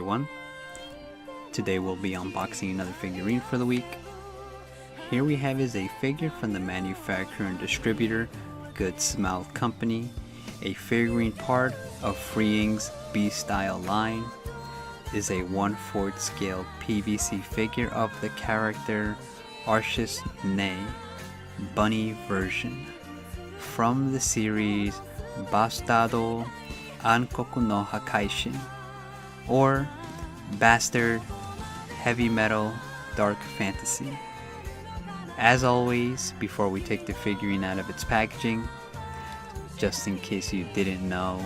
everyone. Today we'll be unboxing another figurine for the week. Here we have is a figure from the manufacturer and distributor Good Smile Company, a figurine part of FREEings B-Style line. Is a 1/4 scale PVC figure of the character Arshes Nei, bunny version, from the series Bastardo,暗黒の破壊神, or Bastard, Heavy Metal, Dark Fantasy. As always, before we take the figurine out of its packaging, just in case you didn't know,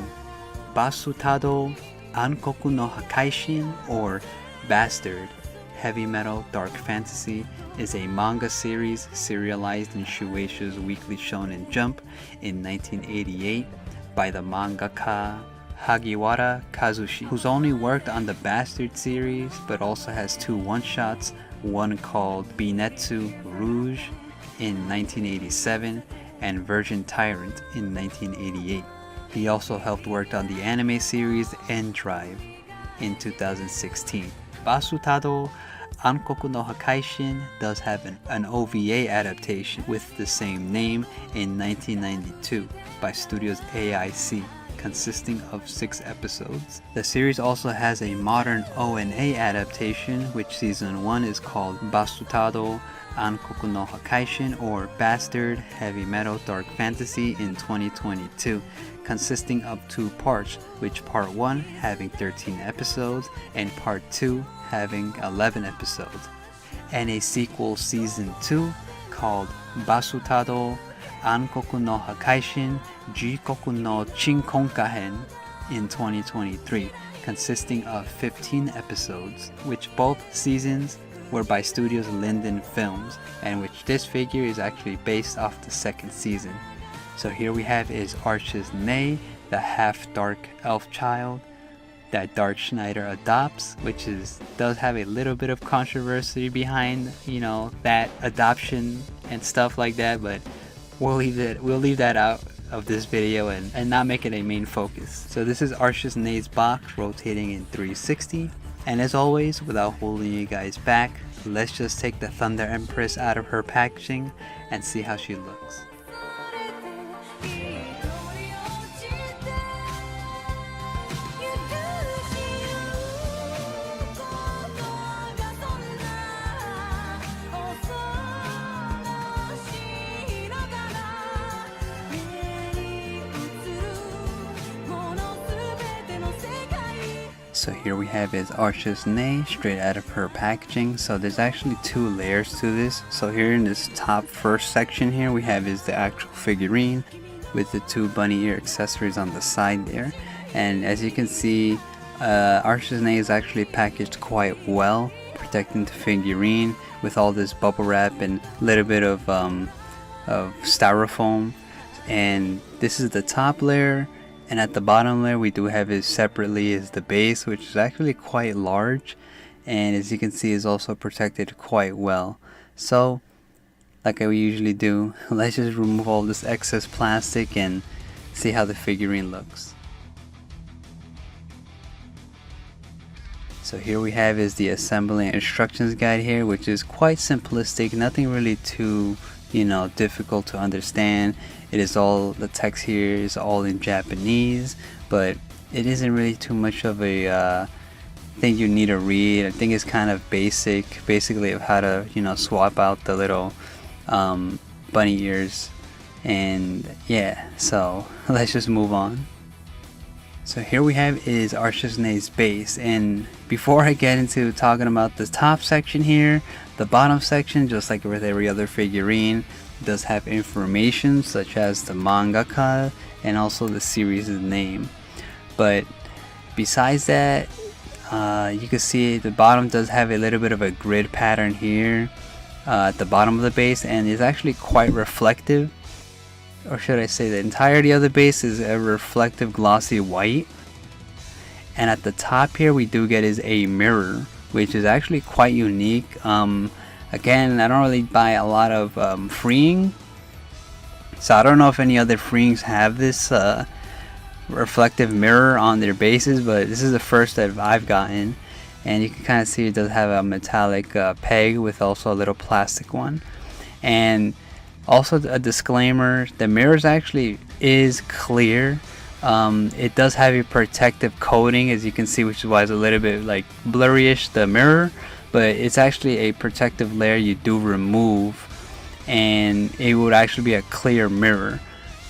Bastardo, 暗黒の破壊神, or Bastard, Heavy Metal, Dark Fantasy, is a manga series serialized in Shueisha's Weekly Shonen Jump in 1988 by the mangaka Hagiwara Kazushi, who's only worked on the Bastard series but also has 2 one-shots, one called Binetsu Rouge in 1987 and Virgin Tyrant in 1988. He also helped work on the anime series End Drive in 2016. Basutado, 暗黒の破壊神 does have an OVA adaptation with the same name in 1992 by Studios AIC, consisting of 6 episodes. The series also has a modern ONA adaptation, which season 1 is called Basutado, 暗黒の破壊神, or Bastard, Heavy Metal, Dark Fantasy in 2022, consisting of 2 parts, which part 1 having 13 episodes and part 2 having 11 episodes, and a sequel season 2 called Basutado, 暗黒の破壊神 Jikoku no Chinkonkahen in 2023, consisting of 15 episodes, which both seasons were by Studios Linden Films, and which this figure is actually based off the 2nd season. So here we have is Arshes Nei, the half-dark elf child that Dark Schneider adopts, which does have a little bit of controversy behind, that adoption and stuff like that, but we'll leave that out of this video and not make it a main focus. So this is Arshes Nei's box rotating in 360, and as always, without holding you guys back, let's just take the Thunder Empress out of her packaging and see how she looks. So here we have is Arshes Nei straight out of her packaging. So there's actually 2 layers to this. So here in this top first section here we have is the actual figurine with the 2 bunny ear accessories on the side there. And as you can see, Arshes Nei is actually packaged quite well, protecting the figurine with all this bubble wrap and a little bit of styrofoam. And this is the top layer. And at the bottom layer we do have is separately is the base, which is actually quite large, and as you can see is also protected quite well. So like I usually do, let's just remove all this excess plastic and see how the figurine looks. So here we have is the assembly instructions guide here, which is quite simplistic, nothing really too difficult to understand. It is all, the text here is all in Japanese, but it isn't really too much of a thing you need to read. I think it's kind of basically of how to swap out the little bunny ears. And yeah, so let's just move on. So here we have is Arshes Nei's base, and before I get into talking about the top section here, the bottom section, just like with every other figurine, does have information such as the mangaka and also the series' name. But besides that, you can see the bottom does have a little bit of a grid pattern here at the bottom of the base, and it's actually quite reflective. Or should I say the entirety of the base is a reflective glossy white. And at the top here we do get is a mirror, which is actually quite unique. Again, I don't really buy a lot of FREEing, so I don't know if any other FREEings have this reflective mirror on their bases, but this is the first that I've gotten. and you can kind of see it does have a metallic peg with also a little plastic one. And also a disclaimer, the mirrors actually is clear. It does have a protective coating, as you can see, which is why it's a little bit like blurryish, the mirror, but it's actually a protective layer you do remove, and it would actually be a clear mirror.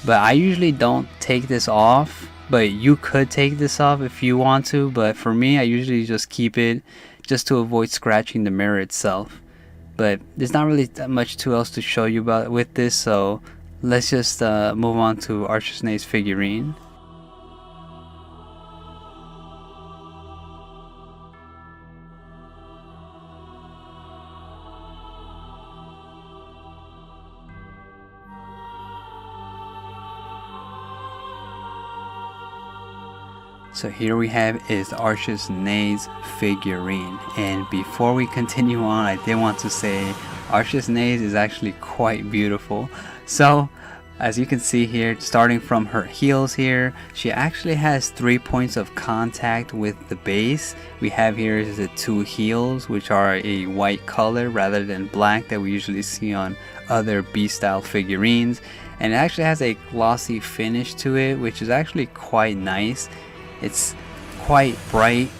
But I usually don't take this off, but you could take this off if you want to, but for me I usually just keep it just to avoid scratching the mirror itself. But there's not really that much too else to show you about with this, so let's just move on to Arshes Nei's figurine. So here we have is Arshes Nei's figurine, and before we continue on, I did want to say Arshes Nei's is actually quite beautiful. So as you can see here, starting from her heels here, she actually has 3 points of contact with the base. We have here is the 2 heels, which are a white color rather than black that we usually see on other B-style figurines, and it actually has a glossy finish to it, which is actually quite nice. It's quite bright,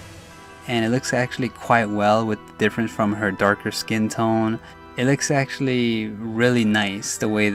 and it looks actually quite well with the difference from her darker skin tone. It looks actually really nice the way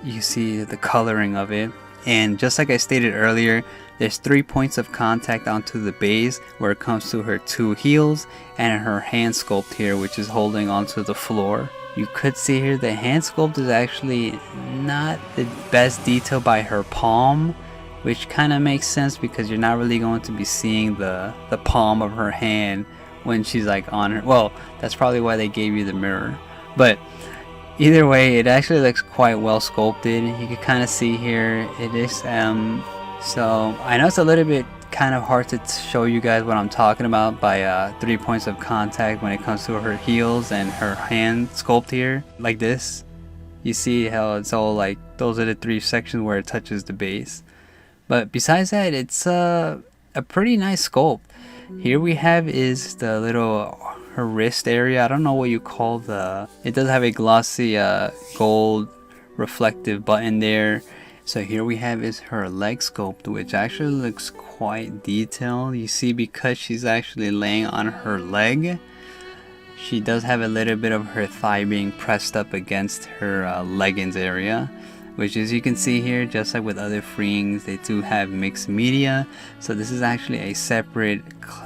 you see the coloring of it. And just like I stated earlier, there's 3 points of contact onto the base where it comes to her 2 heels and her hand sculpt here, which is holding onto the floor. You could see here the hand sculpt is actually not the best detail by her palm, which kind of makes sense because you're not really going to be seeing the palm of her hand when she's like on her. Well, that's probably why they gave you the mirror. But either way, it actually looks quite well sculpted. You can kind of see here it is. So I know it's a little bit kind of hard to show you guys what I'm talking about by 3 points of contact when it comes to her heels and her hand sculpt here, like this. You see how it's all like those are the 3 sections where it touches the base. But besides that, it's a pretty nice sculpt. Here we have is the little her wrist area. I don't know what you call it does have a glossy gold reflective button there. So here we have is her leg sculpt, which actually looks quite detailed. You see, because she's actually laying on her leg, she does have a little bit of her thigh being pressed up against her leggings area, which, as you can see here, just like with other FREEings, they do have mixed media. So this is actually a separate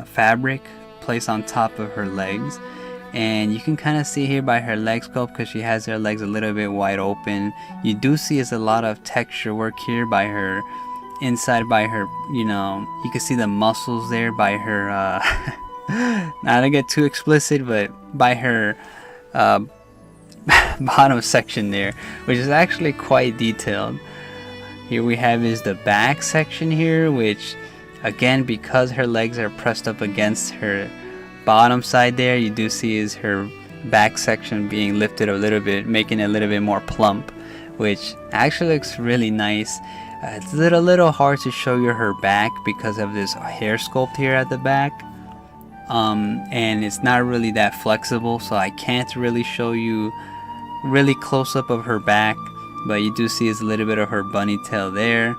fabric placed on top of her legs. And you can kind of see here by her leg sculpt, because she has her legs a little bit wide open, you do see is a lot of texture work here by her inside, by her, you can see the muscles there by her, not to get too explicit, but by her bottom section there, which is actually quite detailed. Here we have is the back section here, which again, because her legs are pressed up against her bottom side there, you do see is her back section being lifted a little bit, making it a little bit more plump, which actually looks really nice. It's a little hard to show you her back because of this hair sculpt here at the back, and it's not really that flexible, so I can't really show you really close up of her back, but you do see is a little bit of her bunny tail there.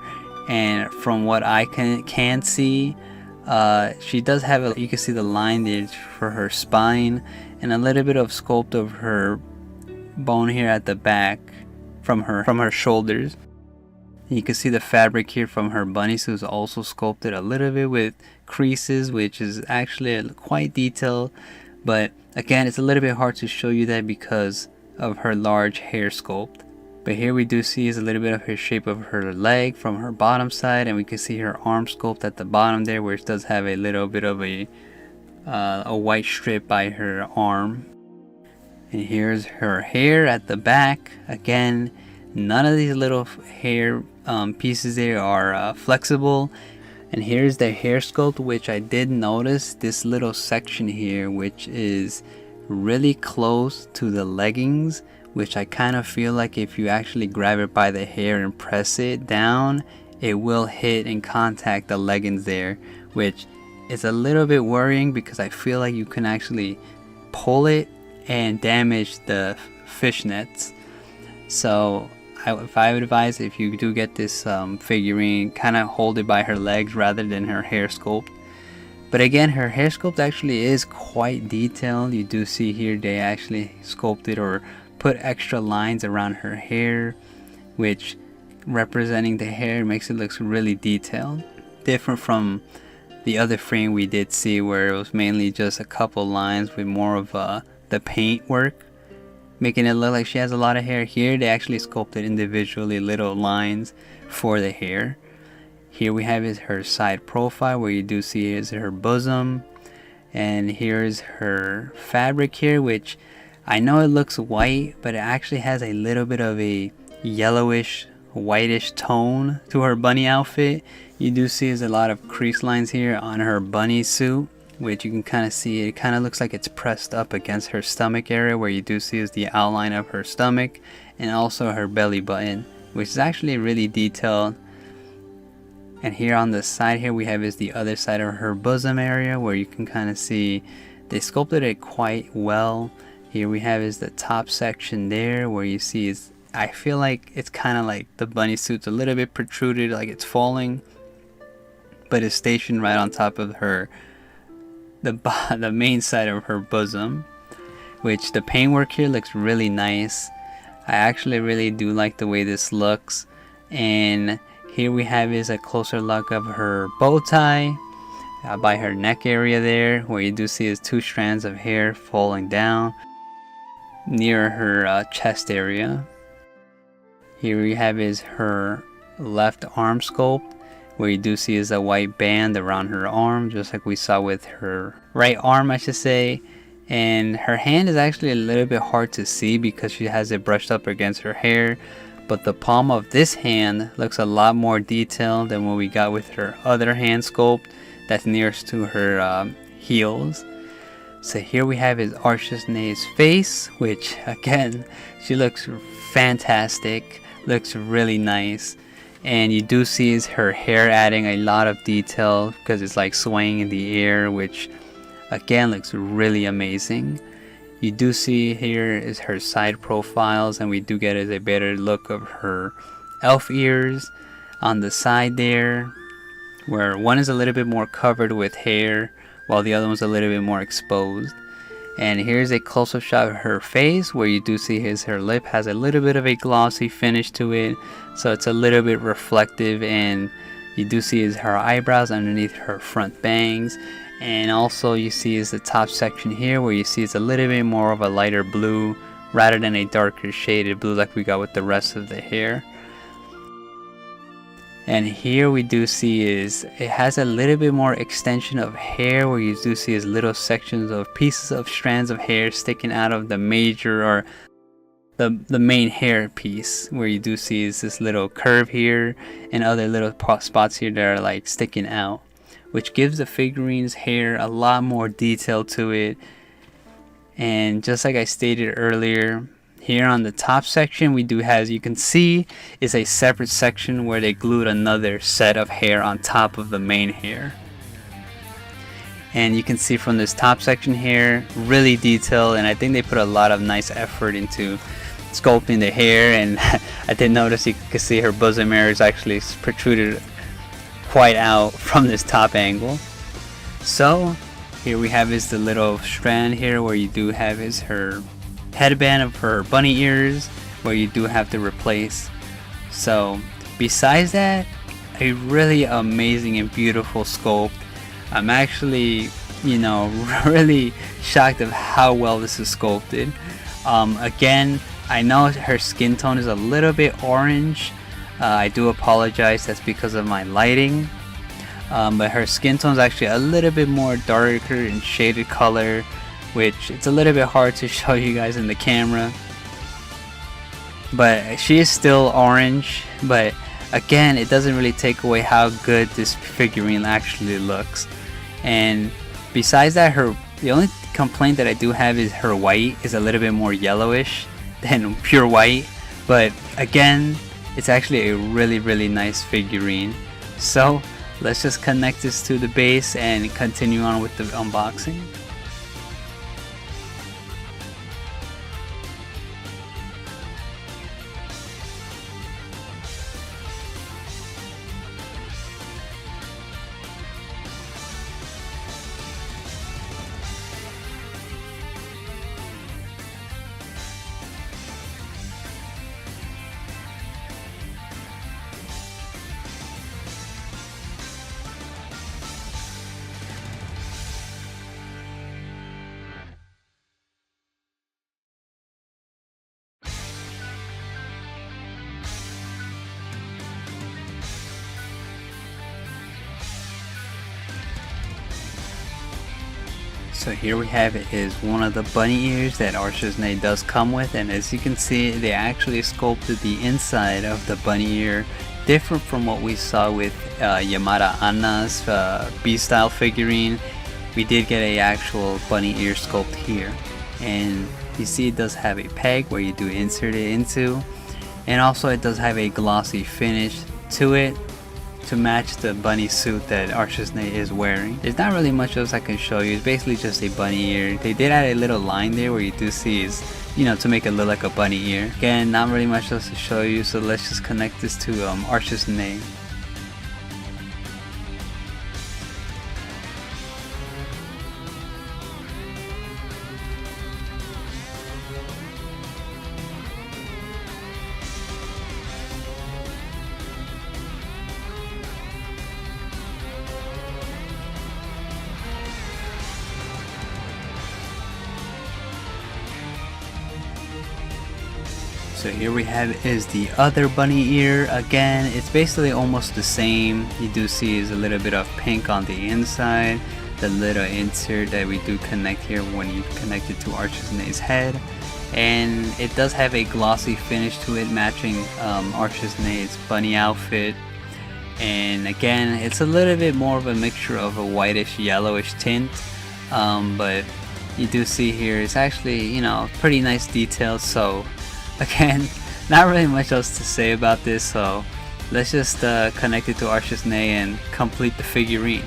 And from what I can see, she does have you can see the line there for her spine, and a little bit of sculpt of her bone here at the back from her shoulders. And you can see the fabric here from her bunny suit is also sculpted a little bit with creases, which is actually quite detailed, but again, it's a little bit hard to show you that because of her large hair sculpt. But here we do see is a little bit of her shape of her leg from her bottom side, and we can see her arm sculpt at the bottom there, where it does have a little bit of a white strip by her arm. And here's her hair at the back. Again, none of these little hair pieces there are flexible. And here's the hair sculpt, which I did notice this little section here, which is really close to the leggings, which I kind of feel like if you actually grab it by the hair and press it down, it will hit and contact the leggings there, which it's a little bit worrying because I feel like you can actually pull it and damage the fishnets. So if I would advise, if you do get this figurine, kind of hold it by her legs rather than her hair sculpt. But again, her hair sculpt actually is quite detailed. You do see here they actually sculpted or put extra lines around her hair, which representing the hair makes it look really detailed. Different from the other frame we did see where it was mainly just a couple lines with more of the paint work, making it look like she has a lot of hair. Here they actually sculpted individually little lines for the hair. Here we have is her side profile, where you do see is her bosom, and here's her fabric here, which I know it looks white, but it actually has a little bit of a yellowish whitish tone to her bunny outfit. You do see is a lot of crease lines here on her bunny suit, which you can kind of see it kind of looks like it's pressed up against her stomach area, where you do see is the outline of her stomach and also her belly button, which is actually really detailed. And here on the side here we have is the other side of her bosom area, where you can kind of see they sculpted it quite well. Here we have is the top section there, where you see is, I feel like it's kind of like the bunny suit's a little bit protruded, like it's falling, but it's stationed right on top of her, the main side of her bosom, which the paintwork here looks really nice. I actually really do like the way this looks. And here we have is a closer look of her bow tie by her neck area there, where you do see is 2 strands of hair falling down near her chest area. Here we have is her left arm sculpt, where you do see is a white band around her arm, just like we saw with her right arm, I should say. And her hand is actually a little bit hard to see because she has it brushed up against her hair, but the palm of this hand looks a lot more detailed than what we got with her other hand sculpt that's nearest to her heels. So here we have is Arshes Nei's face, which again, she looks fantastic, looks really nice. And you do see is her hair adding a lot of detail because it's like swaying in the air, which again looks really amazing. You do see here is her side profiles, and we do get a better look of her elf ears on the side there, where one is a little bit more covered with hair while the other one's a little bit more exposed. And here's a close-up shot of her face, where you do see her lip has a little bit of a glossy finish to it, so it's a little bit reflective. And you do see is her eyebrows underneath her front bangs. And also you see is the top section here, where you see it's a little bit more of a lighter blue rather than a darker shaded blue like we got with the rest of the hair. And here we do see is it has a little bit more extension of hair, where you do see is little sections of pieces of strands of hair sticking out of the major or the main hair piece, where you do see is this little curve here and other little spots here that are like sticking out, which gives the figurine's hair a lot more detail to it. And just like I stated earlier, here on the top section we do have, as you can see, is a separate section where they glued another set of hair on top of the main hair. And you can see from this top section here, really detailed, and I think they put a lot of nice effort into sculpting the hair. And I did notice you can see her bosom area is actually protruded quite out from this top angle. So here we have is the little strand here, where you do have is her headband of her bunny ears, where you do have to replace. So besides that, a really amazing and beautiful sculpt. I'm actually, really shocked of how well this is sculpted. Again, I know her skin tone is a little bit orange. I do apologize, that's because of my lighting. But her skin tone is actually a little bit more darker in shaded color, which it's a little bit hard to show you guys in the camera. But she is still orange, but again, it doesn't really take away how good this figurine actually looks. And besides that, the only complaint that I do have is her white is a little bit more yellowish than pure white. But again, it's actually a really nice figurine. So let's just connect this to the base and continue on with the unboxing. So here we have it, is one of the bunny ears that Arshes Nei does come with, and as you can see, they actually sculpted the inside of the bunny ear different from what we saw with Yamada Anna's B-style figurine. We did get a actual bunny ear sculpt here, and you see it does have a peg where you do insert it into, and also it does have a glossy finish to it to match the bunny suit that Arshes Nei is wearing. There's not really much else I can show you. It's basically just a bunny ear. They did add a little line there where you do see is, you know, to make it look like a bunny ear. Again, not really much else to show you, so let's just connect this to Arshes Nei. So here we have is the other bunny ear. Again, it's basically almost the same. You do see is a little bit of pink on the inside, the little insert that we do connect here when you connect it to Arshes Nei's head, and it does have a glossy finish to it, matching Arshes Nei's bunny outfit. And again, it's a little bit more of a mixture of a whitish yellowish tint, but you do see here it's actually, you know, pretty nice details. So again, not really much else to say about this, so let's just connect it to Arshes Nei and complete the figurine.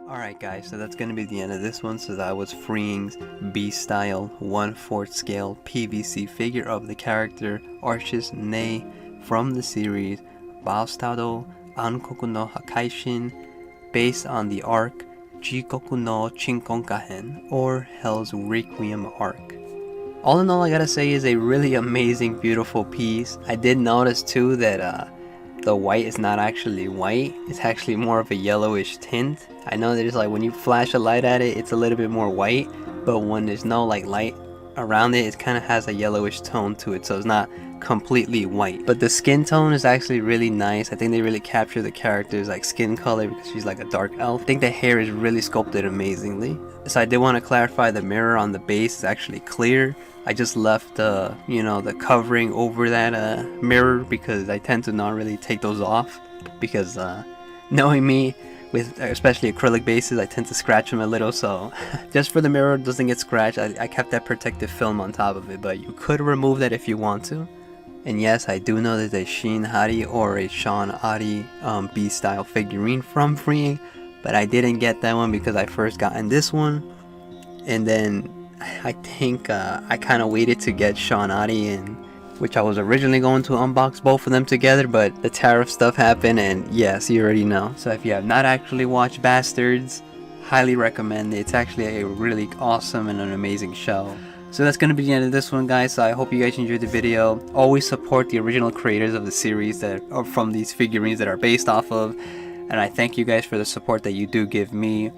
Alright guys, so that's going to be the end of this one. So that was FREEings B-style 1/4 scale PVC figure of the character Arshes Nei from the series Bast do Ankoku no Hakaishin, based on the arc Jikoku no Chinkonkahen, or Hell's Requiem arc. All in all, I gotta say, is a really amazing, beautiful piece. I did notice too that the white is not actually white, it's actually more of a yellowish tint. I know there's like, when you flash a light at it, it's a little bit more white, but when there's no like light around it, it kind of has a yellowish tone to it, so it's not completely white. But the skin tone is actually really nice. I think they really capture the character's like skin color, because she's like a dark elf. I think the hair is really sculpted amazingly. So I did want to clarify, the mirror on the base is actually clear. I just left you know, the covering over that mirror, because I tend to not really take those off, because knowing me, with especially acrylic bases, I tend to scratch them a little. So just for the mirror it doesn't get scratched, I kept that protective film on top of it, but you could remove that if you want to. And yes, I do know there's a Sean Ari or a Sean Ari B-style figurine from FREEings, but I didn't get that one because I first gotten this one, and then I think I kind of waited to get Sean Ari, and which I was originally going to unbox both of them together, but the tariff stuff happened, and yes, you already know. So if you have not actually watched Bastards, highly recommend it. It's actually a really awesome and an amazing show. So that's going to be the end of this one, guys. So I hope you guys enjoyed the video. Always support the original creators of the series that are from these figurines that are based off of, and I thank you guys for the support that you do give me.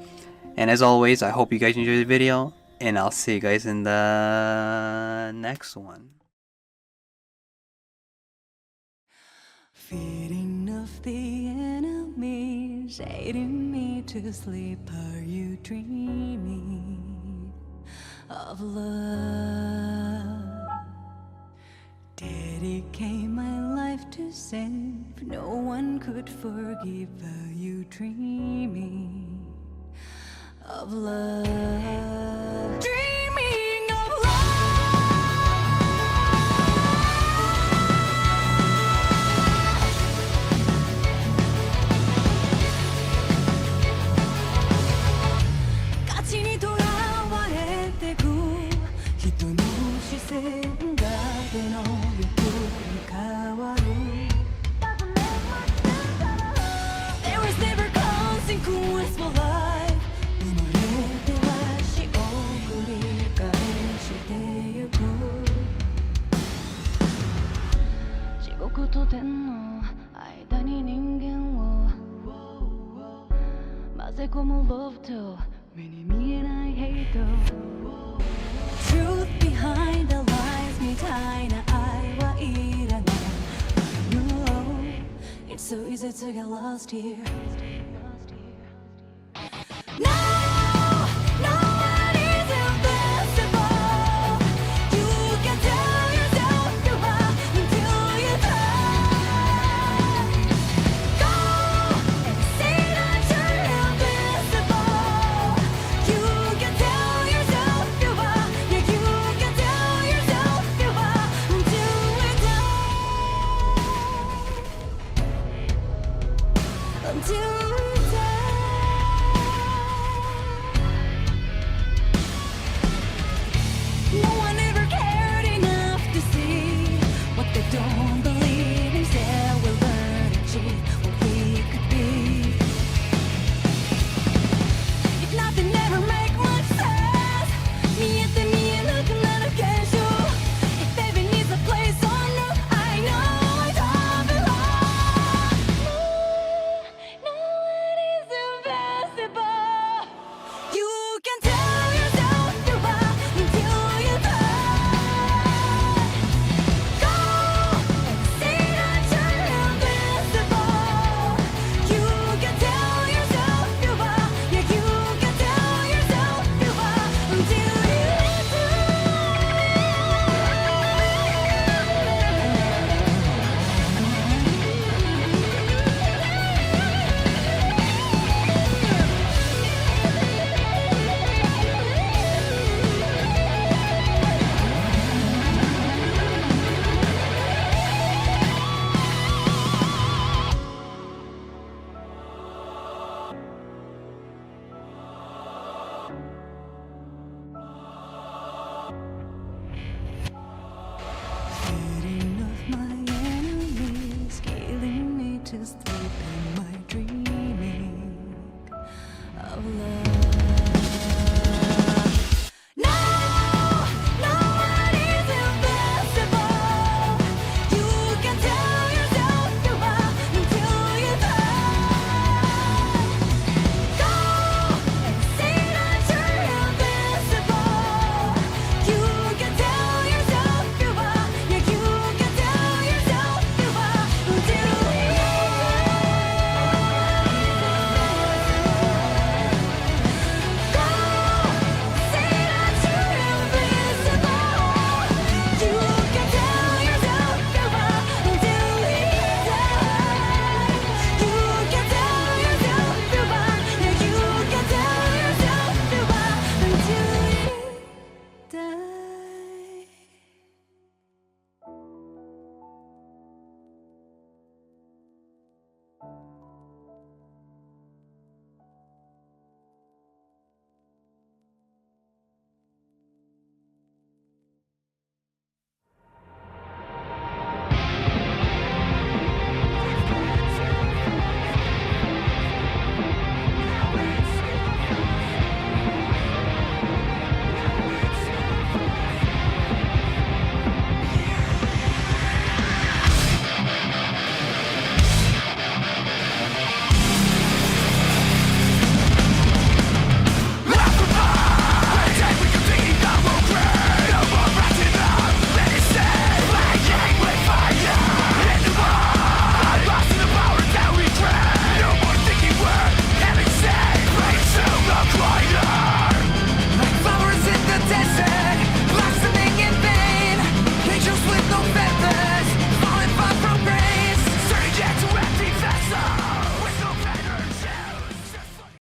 And as always, I hope you guys enjoyed the video, and I'll see you guys in the next one. Feeding off the enemy, shading me to sleep. Are you dreaming of love? Dedicate my life to save. No one could forgive. Are you dreaming of love? Dreaming of love. 価値にとらわれてく人の視線が手の欲に変わる There is never consequence for life 生まれては死を繰り返してゆく地獄と天の間に人間を混ぜ込む Love と目に見えない Hate Truth behind the lies みたいな愛はいらない You know It's so easy to get lost here No, no one is invincible You can tell yourself you are until you die Go and see that you're invincible You can tell yourself you are Yeah, you can tell yourself you are until we die Until we die No one ever cared enough to see what they don't believe